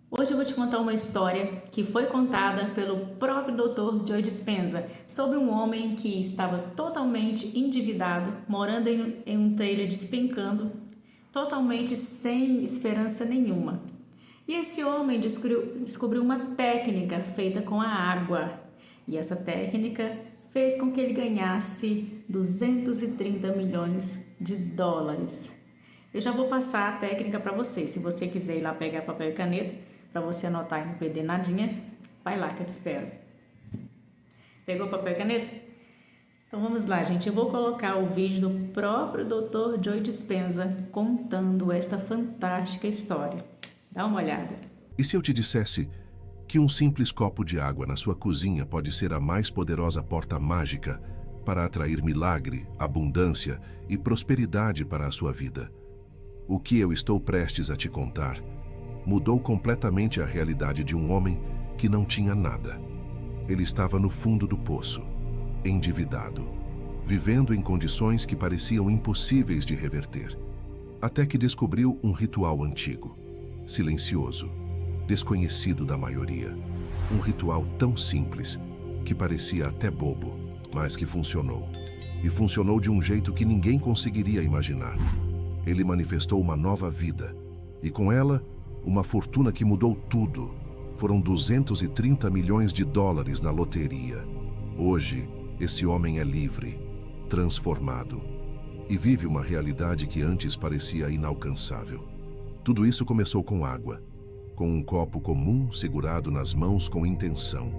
Hoje eu vou te contar uma história que foi contada pelo próprio Dr. Joe Dispenza sobre um homem que estava totalmente endividado, morando em um trailer despencando, totalmente sem esperança nenhuma. E esse homem descobriu uma técnica feita com a água. E essa técnica fez com que ele ganhasse 230 milhões de dólares. Eu já vou passar a técnica para você. Se você quiser ir lá pegar papel e caneta, para você anotar e não perder nadinha, vai lá que eu te espero. Pegou papel e caneta? Então vamos lá, gente. Eu vou colocar o vídeo do próprio Dr. Joe Dispenza contando esta fantástica história. Dá uma olhada. E se eu te dissesse que um simples copo de água na sua cozinha pode ser a mais poderosa porta mágica para atrair milagre, abundância e prosperidade para a sua vida? O que eu estou prestes a te contar mudou completamente a realidade de um homem que não tinha nada. Ele estava no fundo do poço, endividado, vivendo em condições que pareciam impossíveis de reverter, até que descobriu um ritual antigo, silencioso, desconhecido da maioria. Um ritual tão simples que parecia até bobo, mas que funcionou. E funcionou de um jeito que ninguém conseguiria imaginar. Ele manifestou uma nova vida, e com ela, uma fortuna que mudou tudo. Foram 230 milhões de dólares na loteria. Hoje, esse homem é livre, transformado, e vive uma realidade que antes parecia inalcançável. Tudo isso começou com água, com um copo comum segurado nas mãos com intenção,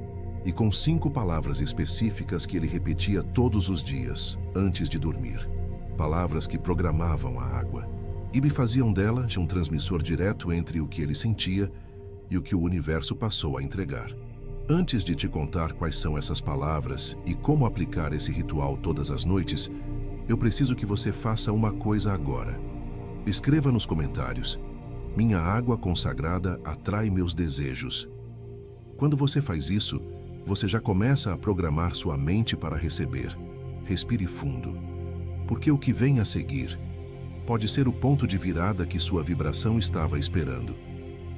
e com 5 palavras específicas que ele repetia todos os dias, antes de dormir. Palavras que programavam a água e me faziam dela um transmissor direto entre o que ele sentia e o que o universo passou a entregar. Antes de te contar quais são essas palavras e como aplicar esse ritual todas as noites, eu preciso que você faça uma coisa agora. Escreva nos comentários: minha água consagrada atrai meus desejos. Quando você faz isso, você já começa a programar sua mente para receber. Respire fundo, porque o que vem a seguir pode ser o ponto de virada que sua vibração estava esperando.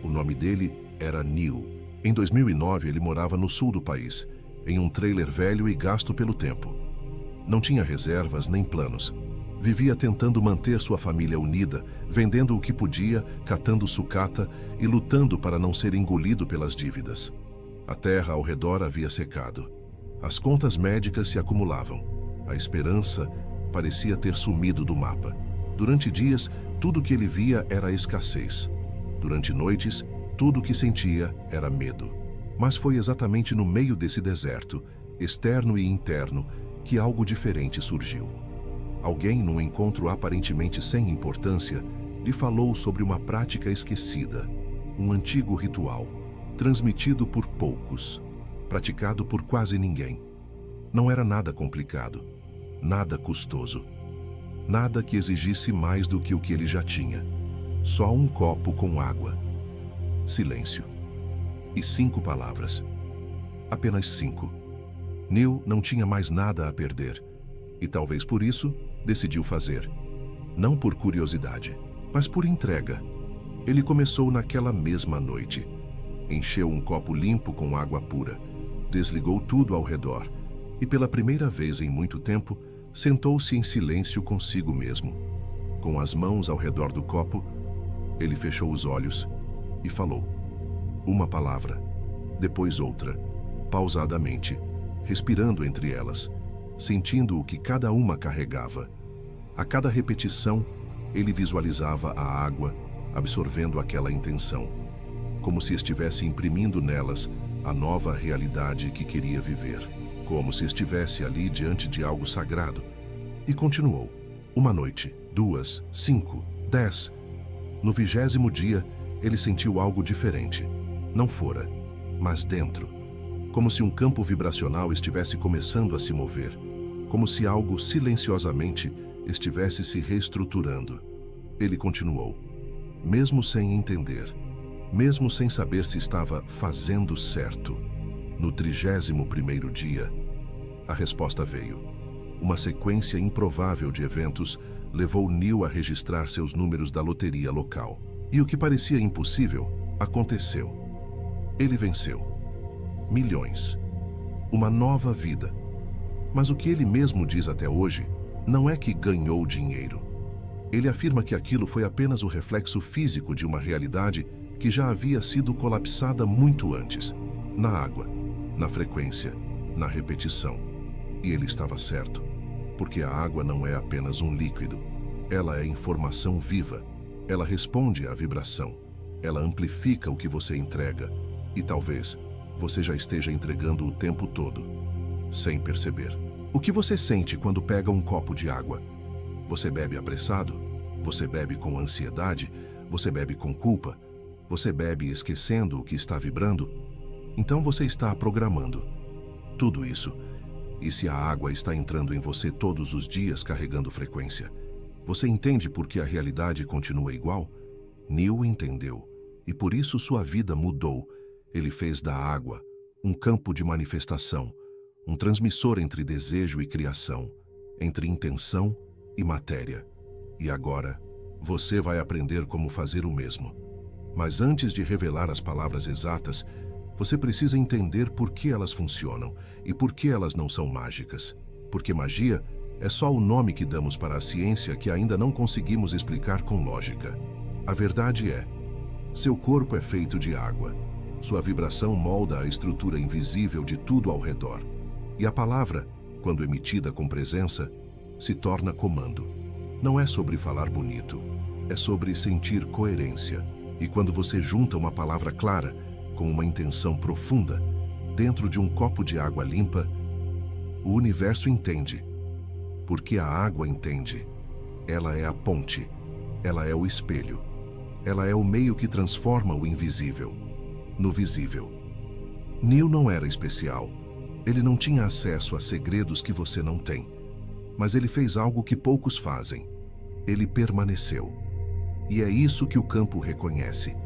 O nome dele era Neil. Em 2009, ele morava no sul do país, em um trailer velho e gasto pelo tempo. Não tinha reservas nem planos. Vivia tentando manter sua família unida, vendendo o que podia, catando sucata e lutando para não ser engolido pelas dívidas. A terra ao redor havia secado. As contas médicas se acumulavam. A esperança parecia ter sumido do mapa. Durante dias, tudo que ele via era escassez. Durante noites, tudo que sentia era medo. Mas foi exatamente no meio desse deserto, externo e interno, que algo diferente surgiu. Alguém, num encontro aparentemente sem importância, lhe falou sobre uma prática esquecida, um antigo ritual, transmitido por poucos, praticado por quase ninguém. Não era nada complicado, nada custoso, nada que exigisse mais do que o que ele já tinha. Só um copo com água, silêncio e 5 palavras. Apenas 5. Neil não tinha mais nada a perder e talvez por isso decidiu fazer. Não por curiosidade, mas por entrega. Ele começou naquela mesma noite. Encheu um copo limpo com água pura, desligou tudo ao redor e pela primeira vez em muito tempo sentou-se em silêncio consigo mesmo. Com as mãos ao redor do copo, ele fechou os olhos e falou. Uma palavra, depois outra, pausadamente, respirando entre elas, sentindo o que cada uma carregava. A cada repetição, ele visualizava a água absorvendo aquela intenção, como se estivesse imprimindo nelas a nova realidade que queria viver, como se estivesse ali diante de algo sagrado. E continuou. 1 noite, 2, 5, 10. No 20º dia, ele sentiu algo diferente. Não fora, mas dentro. Como se um campo vibracional estivesse começando a se mover. Como se algo silenciosamente estivesse se reestruturando. Ele continuou. Mesmo sem entender, mesmo sem saber se estava fazendo certo. No 31º dia, a resposta veio. Uma sequência improvável de eventos levou Neil a registrar seus números da loteria local. E o que parecia impossível, aconteceu. Ele venceu. Milhões. Uma nova vida. Mas o que ele mesmo diz até hoje não é que ganhou dinheiro. Ele afirma que aquilo foi apenas o reflexo físico de uma realidade que já havia sido colapsada muito antes. Na água, na frequência, na repetição. E ele estava certo, porque a água não é apenas um líquido. Ela é informação viva. Ela responde à vibração. Ela amplifica o que você entrega. E talvez você já esteja entregando o tempo todo, sem perceber. O que você sente quando pega um copo de água? Você bebe apressado? Você bebe com ansiedade? Você bebe com culpa? Você bebe esquecendo o que está vibrando? Então você está programando tudo isso. E se a água está entrando em você todos os dias carregando frequência, você entende por que a realidade continua igual? Neil entendeu, e por isso sua vida mudou. Ele fez da água um campo de manifestação, um transmissor entre desejo e criação, entre intenção e matéria. E agora, você vai aprender como fazer o mesmo. Mas antes de revelar as palavras exatas, você precisa entender por que elas funcionam e por que elas não são mágicas. Porque magia é só o nome que damos para a ciência que ainda não conseguimos explicar com lógica. A verdade é, seu corpo é feito de água. Sua vibração molda a estrutura invisível de tudo ao redor. E a palavra, quando emitida com presença, se torna comando. Não é sobre falar bonito, é sobre sentir coerência. E quando você junta uma palavra clara com uma intenção profunda, dentro de um copo de água limpa, o universo entende. Porque a água entende. Ela é a ponte, ela é o espelho, ela é o meio que transforma o invisível no visível. Neil não era especial. Ele não tinha acesso a segredos que você não tem. Mas ele fez algo que poucos fazem. Ele permaneceu. E é isso que o campo reconhece.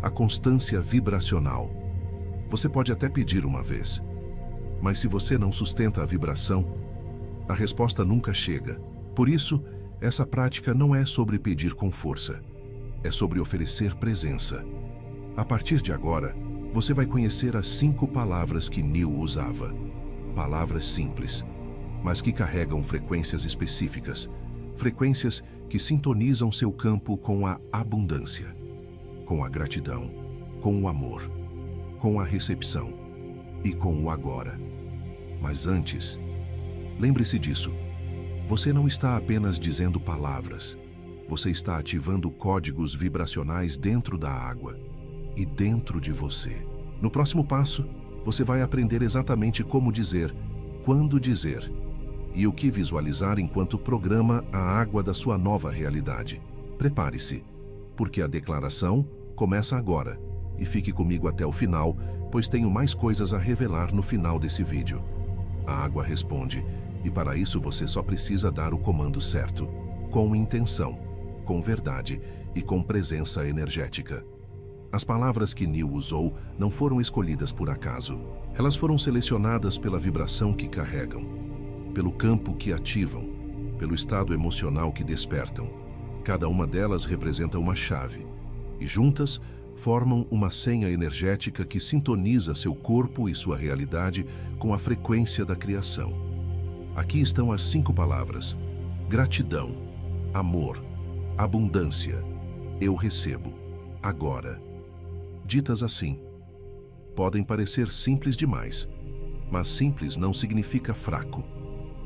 A constância vibracional. Você pode até pedir uma vez, mas se você não sustenta a vibração, a resposta nunca chega. Por isso, essa prática não é sobre pedir com força. É sobre oferecer presença. A partir de agora, você vai conhecer as 5 palavras que Neil usava. Palavras simples, mas que carregam frequências específicas. Frequências que sintonizam seu campo com a abundância, com a gratidão, com o amor, com a recepção e com o agora. Mas antes, lembre-se disso. Você não está apenas dizendo palavras. Você está ativando códigos vibracionais dentro da água e dentro de você. No próximo passo, você vai aprender exatamente como dizer, quando dizer e o que visualizar enquanto programa a água da sua nova realidade. Prepare-se, porque a declaração começa agora. E fique comigo até o final, pois tenho mais coisas a revelar no final desse vídeo. A água responde, e para isso você só precisa dar o comando certo, com intenção, com verdade e com presença energética. As palavras que Neil usou não foram escolhidas por acaso. Elas foram selecionadas pela vibração que carregam, pelo campo que ativam, pelo estado emocional que despertam. Cada uma delas representa uma chave, e juntas formam uma senha energética que sintoniza seu corpo e sua realidade com a frequência da criação. Aqui estão as 5 palavras: gratidão, amor, abundância, eu recebo, agora. Ditas assim, podem parecer simples demais, mas simples não significa fraco.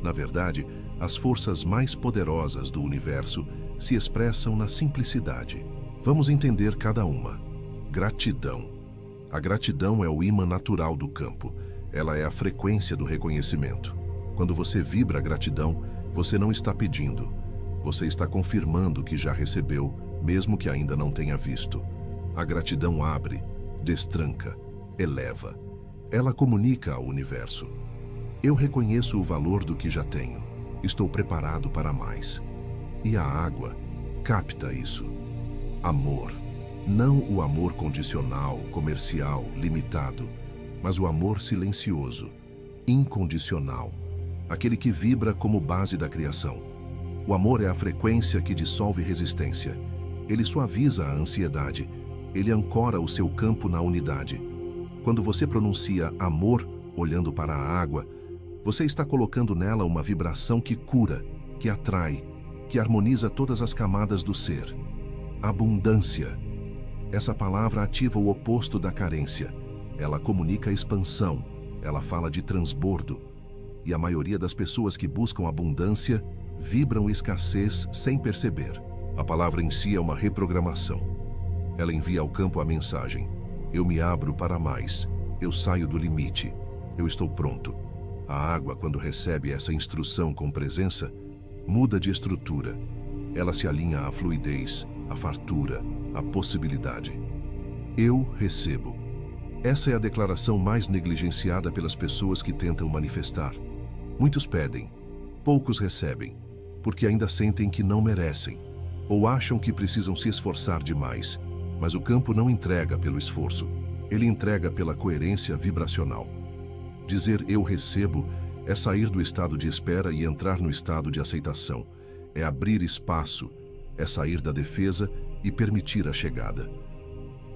Na verdade, as forças mais poderosas do universo se expressam na simplicidade. Vamos entender cada uma. Gratidão. A gratidão é o ímã natural do campo. Ela é a frequência do reconhecimento. Quando você vibra a gratidão, você não está pedindo. Você está confirmando que já recebeu, mesmo que ainda não tenha visto. A gratidão abre, destranca, eleva. Ela comunica ao universo. Eu reconheço o valor do que já tenho. Estou preparado para mais. E a água capta isso. Amor. Não o amor condicional, comercial, limitado, mas o amor silencioso, incondicional, aquele que vibra como base da criação. O amor é a frequência que dissolve resistência. Ele suaviza a ansiedade. Ele ancora o seu campo na unidade. Quando você pronuncia amor olhando para a água, você está colocando nela uma vibração que cura, que atrai, que harmoniza todas as camadas do ser. Abundância. Essa palavra ativa o oposto da carência. Ela comunica expansão, ela fala de transbordo. E a maioria das pessoas que buscam abundância vibram escassez sem perceber. A palavra em si é uma reprogramação. Ela envia ao campo a mensagem: eu me abro para mais, eu saio do limite, eu estou pronto. A água, quando recebe essa instrução com presença, muda de estrutura. Ela se alinha à fluidez, à fartura, à possibilidade. Eu recebo. Essa é a declaração mais negligenciada pelas pessoas que tentam manifestar. Muitos pedem, poucos recebem, porque ainda sentem que não merecem, ou acham que precisam se esforçar demais. Mas o campo não entrega pelo esforço, ele entrega pela coerência vibracional. Dizer eu recebo é sair do estado de espera e entrar no estado de aceitação. É abrir espaço, é sair da defesa e permitir a chegada.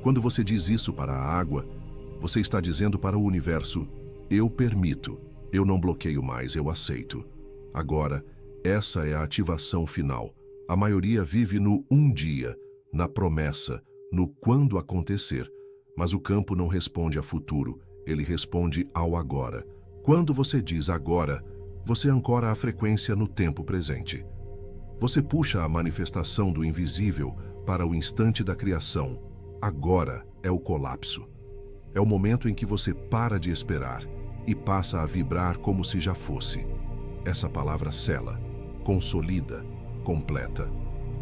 Quando você diz isso para a água, você está dizendo para o universo: eu permito, eu não bloqueio mais, eu aceito. Agora, essa é a ativação final. A maioria vive no um dia, na promessa, no quando acontecer. Mas o campo não responde a futuro, ele responde ao agora. Quando você diz agora, você ancora a frequência no tempo presente. Você puxa a manifestação do invisível para o instante da criação. Agora é o colapso. É o momento em que você para de esperar e passa a vibrar como se já fosse. Essa palavra sela, consolida, completa.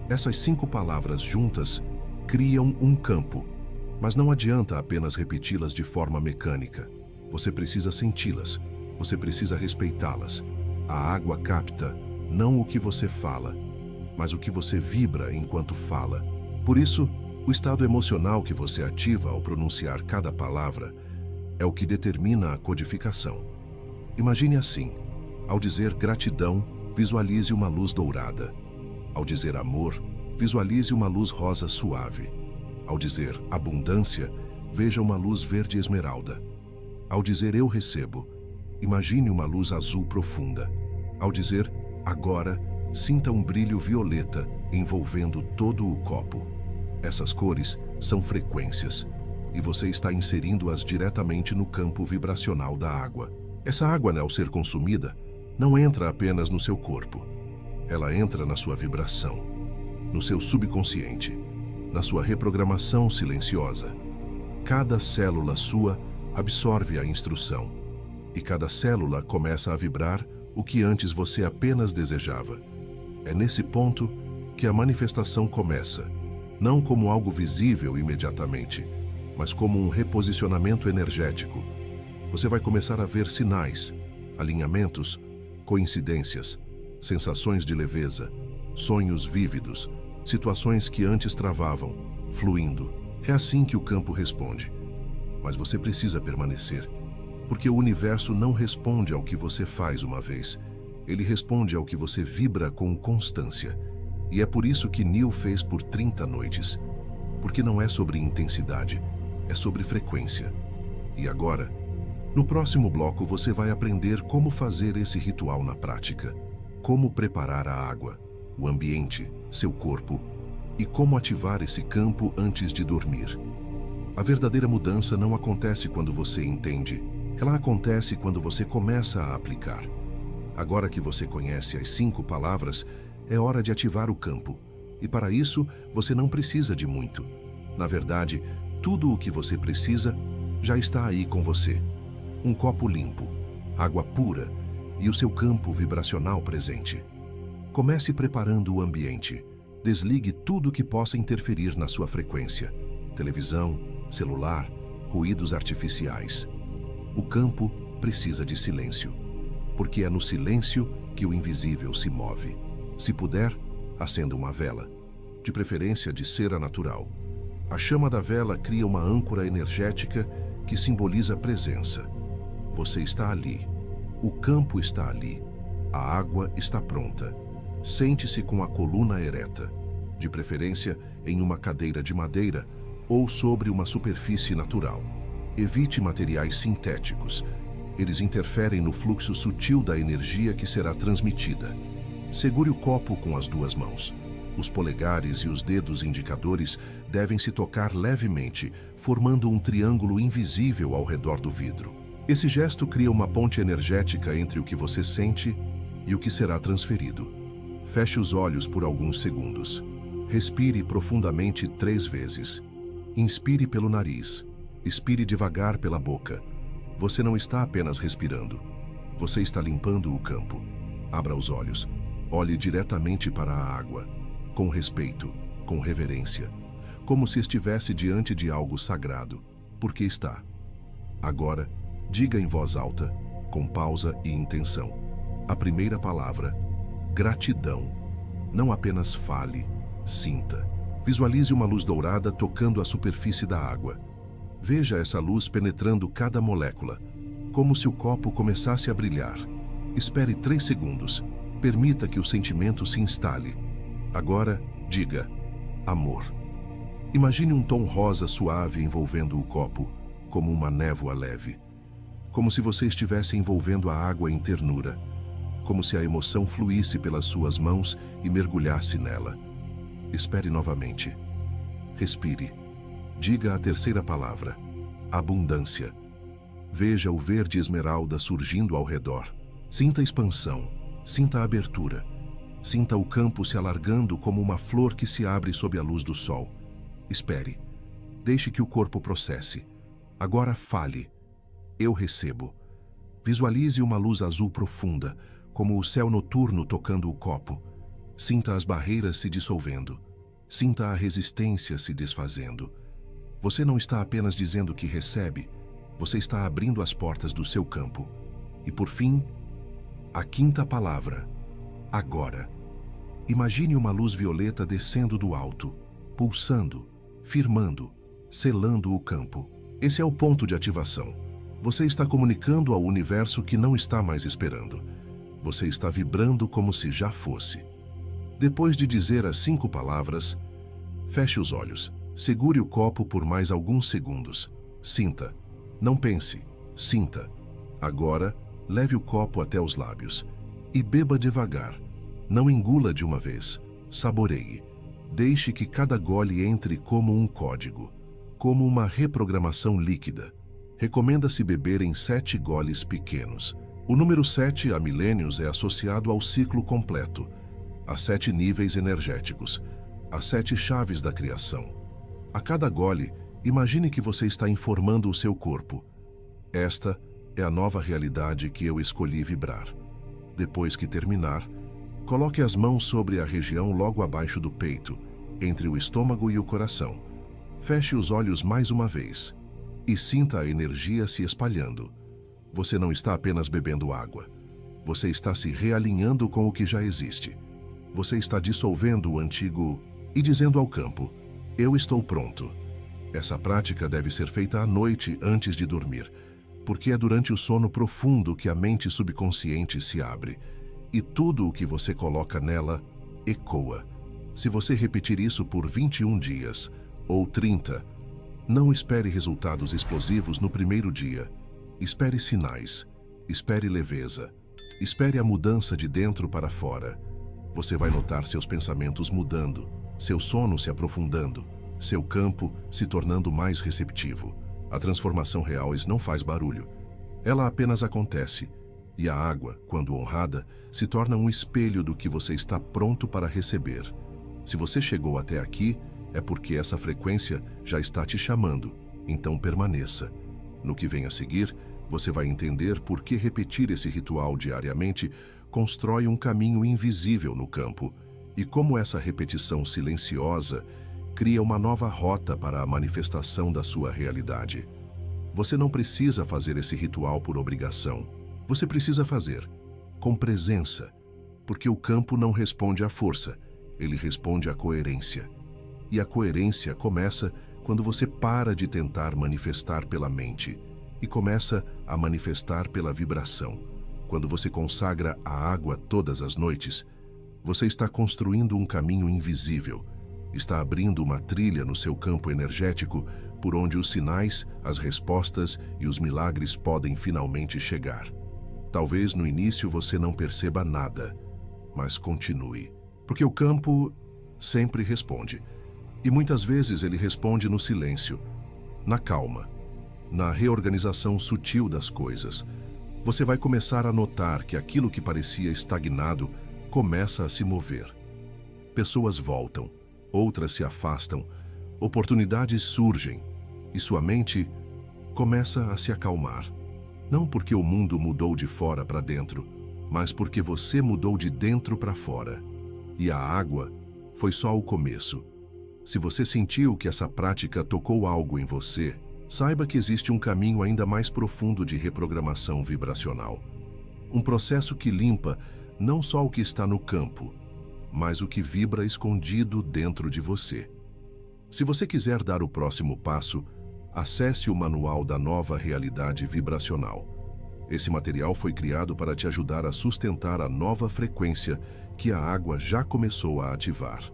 Essas 5 palavras juntas criam um campo, mas não adianta apenas repeti-las de forma mecânica. Você precisa senti-las, você precisa respeitá-las. A água capta não o que você fala, mas o que você vibra enquanto fala. Por isso, o estado emocional que você ativa ao pronunciar cada palavra é o que determina a codificação. Imagine assim: ao dizer gratidão, visualize uma luz dourada. Ao dizer amor, visualize uma luz rosa suave. Ao dizer abundância, veja uma luz verde esmeralda. Ao dizer eu recebo, imagine uma luz azul profunda. Ao dizer agora, sinta um brilho violeta envolvendo todo o copo. Essas cores são frequências, e você está inserindo-as diretamente no campo vibracional da água. Essa água, ao ser consumida, não entra apenas no seu corpo. Ela entra na sua vibração, no seu subconsciente, na sua reprogramação silenciosa. Cada célula sua absorve a instrução, e cada célula começa a vibrar o que antes você apenas desejava. É nesse ponto que a manifestação começa, não como algo visível imediatamente, mas como um reposicionamento energético. Você vai começar a ver sinais, alinhamentos, coincidências, sensações de leveza, sonhos vívidos, situações que antes travavam, fluindo. É assim que o campo responde. Mas você precisa permanecer, porque o universo não responde ao que você faz uma vez. Ele responde ao que você vibra com constância. E é por isso que Neil fez por 30 noites. Porque não é sobre intensidade, é sobre frequência. E agora, no próximo bloco você vai aprender como fazer esse ritual na prática. Como preparar a água, o ambiente, seu corpo e como ativar esse campo antes de dormir. A verdadeira mudança não acontece quando você entende, ela acontece quando você começa a aplicar. Agora que você conhece as 5 palavras, é hora de ativar o campo. E para isso, você não precisa de muito. Na verdade, tudo o que você precisa já está aí com você. Um copo limpo, água pura e o seu campo vibracional presente. Comece preparando o ambiente. Desligue tudo que possa interferir na sua frequência. Televisão, celular, ruídos artificiais. O campo precisa de silêncio, porque é no silêncio que o invisível se move. Se puder, acenda uma vela, de preferência de cera natural. A chama da vela cria uma âncora energética que simboliza presença. Você está ali. O campo está ali. A água está pronta. Sente-se com a coluna ereta, de preferência em uma cadeira de madeira ou sobre uma superfície natural. Evite materiais sintéticos. Eles interferem no fluxo sutil da energia que será transmitida. Segure o copo com as duas mãos. Os polegares e os dedos indicadores devem se tocar levemente, formando um triângulo invisível ao redor do vidro. Esse gesto cria uma ponte energética entre o que você sente e o que será transferido. Feche os olhos por alguns segundos. Respire profundamente 3 vezes. Inspire pelo nariz. Expire devagar pela boca. Você não está apenas respirando. Você está limpando o campo. Abra os olhos. Olhe diretamente para a água. Com respeito, com reverência. Como se estivesse diante de algo sagrado. Porque está. Agora, diga em voz alta, com pausa e intenção. A primeira palavra, gratidão. Não apenas fale, sinta. Visualize uma luz dourada tocando a superfície da água. Veja essa luz penetrando cada molécula, como se o copo começasse a brilhar. Espere 3 segundos. Permita que o sentimento se instale. Agora, diga, amor. Imagine um tom rosa suave envolvendo o copo, como uma névoa leve. Como se você estivesse envolvendo a água em ternura. Como se a emoção fluísse pelas suas mãos e mergulhasse nela. Espere novamente. Respire. Diga a terceira palavra, abundância. Veja o verde esmeralda surgindo ao redor. Sinta a expansão, sinta a abertura. Sinta o campo se alargando como uma flor que se abre sob a luz do sol. Espere. Deixe que o corpo processe. Agora fale. Eu recebo. Visualize uma luz azul profunda, como o céu noturno tocando o copo. Sinta as barreiras se dissolvendo. Sinta a resistência se desfazendo. Você não está apenas dizendo que recebe, você está abrindo as portas do seu campo. E por fim, a quinta palavra, agora. Imagine uma luz violeta descendo do alto, pulsando, firmando, selando o campo. Esse é o ponto de ativação. Você está comunicando ao universo que não está mais esperando. Você está vibrando como se já fosse. Depois de dizer as 5 palavras, feche os olhos. Segure o copo por mais alguns segundos. Sinta. Não pense. Sinta. Agora, leve o copo até os lábios. E beba devagar. Não engula de uma vez. Saboreie. Deixe que cada gole entre como um código. Como uma reprogramação líquida. Recomenda-se beber em 7 goles pequenos. O número 7 há milênios é associado ao ciclo completo, a 7 níveis energéticos, as 7 chaves da criação. A cada gole, imagine que você está informando o seu corpo. Esta é a nova realidade que eu escolhi vibrar. Depois que terminar, coloque as mãos sobre a região logo abaixo do peito, entre o estômago e o coração. Feche os olhos mais uma vez e sinta a energia se espalhando. Você não está apenas bebendo água. Você está se realinhando com o que já existe. Você está dissolvendo o antigo e dizendo ao campo, eu estou pronto. Essa prática deve ser feita à noite antes de dormir, porque é durante o sono profundo que a mente subconsciente se abre, e tudo o que você coloca nela ecoa. Se você repetir isso por 21 dias, ou 30, não espere resultados explosivos no primeiro dia. Espere sinais, espere leveza, espere a mudança de dentro para fora. Você vai notar seus pensamentos mudando, seu sono se aprofundando, seu campo se tornando mais receptivo. A transformação real não faz barulho. Ela apenas acontece. E a água, quando honrada, se torna um espelho do que você está pronto para receber. Se você chegou até aqui, é porque essa frequência já está te chamando. Então permaneça. No que vem a seguir, você vai entender por que repetir esse ritual diariamente constrói um caminho invisível no campo e como essa repetição silenciosa cria uma nova rota para a manifestação da sua realidade. Você não precisa fazer esse ritual por obrigação. Você precisa fazer com presença, porque o campo não responde à força, ele responde à coerência. E a coerência começa quando você para de tentar manifestar pela mente e começa a manifestar pela vibração. Quando você consagra a água todas as noites, você está construindo um caminho invisível, está abrindo uma trilha no seu campo energético por onde os sinais, as respostas e os milagres podem finalmente chegar. Talvez no início você não perceba nada, mas continue, porque o campo sempre responde. E muitas vezes ele responde no silêncio, na calma, na reorganização sutil das coisas. Você vai começar a notar que aquilo que parecia estagnado começa a se mover. Pessoas voltam, outras se afastam, oportunidades surgem e sua mente começa a se acalmar. Não porque o mundo mudou de fora para dentro, mas porque você mudou de dentro para fora. E a água foi só o começo. Se você sentiu que essa prática tocou algo em você, saiba que existe um caminho ainda mais profundo de reprogramação vibracional. Um processo que limpa não só o que está no campo, mas o que vibra escondido dentro de você. Se você quiser dar o próximo passo, acesse o Manual da Nova Realidade Vibracional. Esse material foi criado para te ajudar a sustentar a nova frequência que a água já começou a ativar.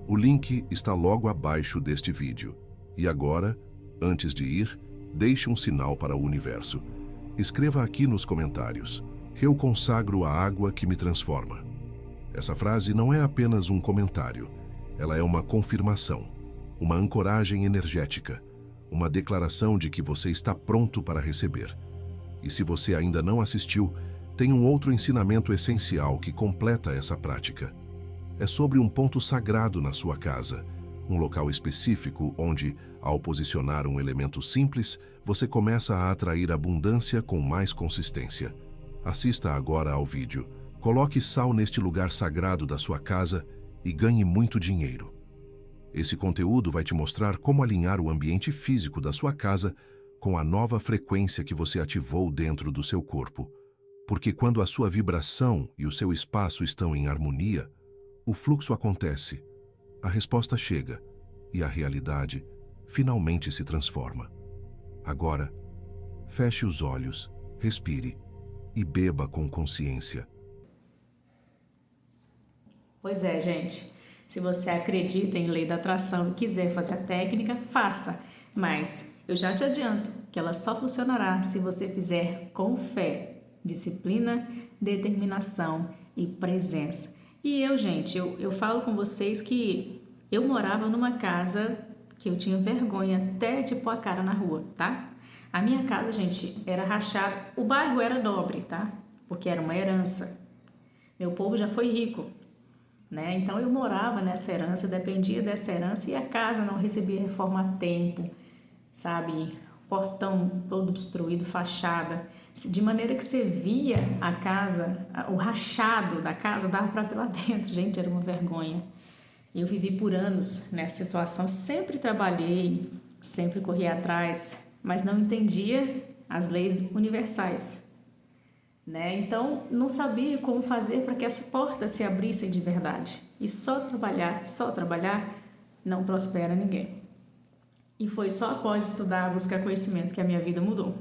O link está logo abaixo deste vídeo. E agora, antes de ir, deixe um sinal para o universo. Escreva aqui nos comentários: "Eu consagro a água que me transforma." Essa frase não é apenas um comentário, ela é uma confirmação, uma ancoragem energética, uma declaração de que você está pronto para receber. E se você ainda não assistiu, tem um outro ensinamento essencial que completa essa prática. É sobre um ponto sagrado na sua casa, um local específico onde, ao posicionar um elemento simples, você começa a atrair abundância com mais consistência. Assista agora ao vídeo. Coloque sal neste lugar sagrado da sua casa e ganhe muito dinheiro. Esse conteúdo vai te mostrar como alinhar o ambiente físico da sua casa com a nova frequência que você ativou dentro do seu corpo. Porque quando a sua vibração e o seu espaço estão em harmonia, o fluxo acontece, a resposta chega e a realidade finalmente se transforma. Agora, feche os olhos, respire e beba com consciência. Pois é, gente. Se você acredita em lei da atração e quiser fazer a técnica, faça. Mas eu já te adianto que ela só funcionará se você fizer com fé, disciplina, determinação e presença. E eu, gente, eu falo com vocês que eu morava numa casa que eu tinha vergonha até de pôr a cara na rua, tá? A minha casa, gente, era rachada. O bairro era nobre, tá? Porque era uma herança. Meu povo já foi rico, né? Então eu morava nessa herança, dependia dessa herança e a casa não recebia reforma a tempo, sabe? Portão todo destruído, fachada, de maneira que você via a casa, o rachado da casa dava para ver lá dentro. Gente, era uma vergonha. Eu vivi por anos nessa situação, sempre trabalhei, sempre corri atrás, mas não entendia as leis universais, né? Então, não sabia como fazer para que essa porta se abrissem de verdade. E só trabalhar, não prospera ninguém. E foi só após estudar, buscar conhecimento que a minha vida mudou.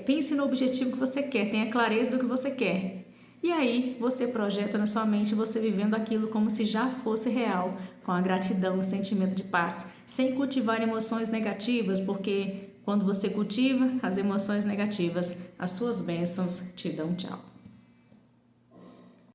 Pense no objetivo que você quer, tenha clareza do que você quer. E aí, você projeta na sua mente você vivendo aquilo como se já fosse real, com a gratidão, o sentimento de paz, sem cultivar emoções negativas, porque quando você cultiva as emoções negativas, as suas bênçãos te dão tchau.